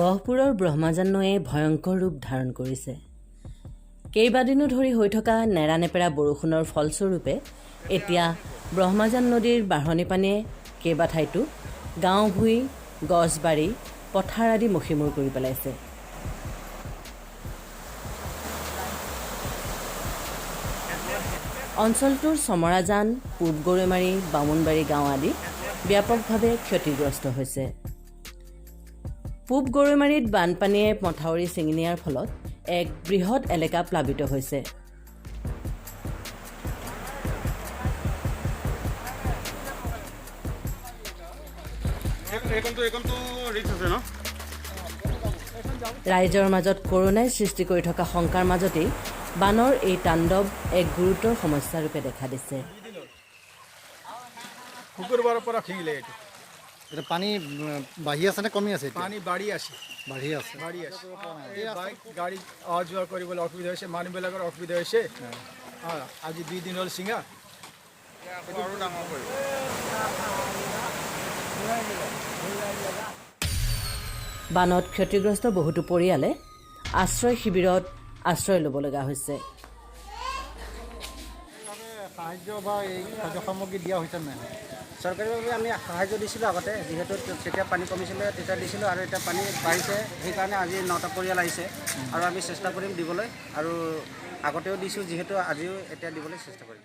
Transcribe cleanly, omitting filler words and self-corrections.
গহপুৰৰ ব্ৰহ্মাজান নৈয়ে ভয়ংকৰ ৰূপ ধাৰণ কৰিছে। কেইবাদিনো ধৰি হৈ থকা নেৰানেপেৰা বৰষুণৰ ফলস্বৰূপে এতিয়া ব্ৰহ্মাজান নদীৰ বাঢ়নী পানীয়ে কেইবাঠাইতো গাঁও ভুঁই, গছবাৰী, পথাৰ আদি মষিমূৰ কৰি পেলাইছে। অঞ্চলটোৰ চমৰাজান, পূব গৰৈমাৰী, বামুণবাৰী গাঁও আদি ব্যাপকভাৱে ক্ষতিগ্ৰস্ত হৈছে। পূব গৰৈমাৰীত বানপানীয়ে মথাউৰি ছিঙি নিয়াৰ ফলত এক বৃহৎ এলেকা প্লাবিত হৈছে। ৰাইজৰ মাজত কৰোনাই সৃষ্টি কৰি থকা শংকাৰ মাজতেই বানৰ এই তাণ্ডৱ এক গুৰুতৰ সমস্যাৰূপে দেখা দিছে। শুকুৰবাৰৰ পৰা খিলে এটা পানী বাঢ়ি আছে নে কমি আছে? পানী বাঢ়ি আছে। বাইক গাড়ী অহা যোৱা কৰিবলৈ অসুবিধা হৈছে, মানুহবিলাকৰ অসুবিধা হৈছে। আজি 2 দিন হ'ল ছিঙা। বানত ক্ষতিগ্ৰস্ত বহুতো পৰিয়ালে আশ্ৰয় শিবিৰত আশ্ৰয় ল'ব লগা হৈছে। সাহায্য বা এই খাদ্য সামগ্ৰী দিয়া হৈছে নাই? চৰকাৰীভাৱে আমি সাহায্য দিছিলোঁ আগতে, যিহেতু তেতিয়া পানী কমিছিলে তেতিয়া দিছিলোঁ, আৰু এতিয়া পানী বাঢ়িছে সেইকাৰণে আজি 9টা পৰিয়াল আহিছে আৰু আমি চেষ্টা কৰিম দিবলৈ, আৰু আগতেও দিছোঁ যিহেতু আজিও এতিয়া দিবলৈ চেষ্টা কৰিম।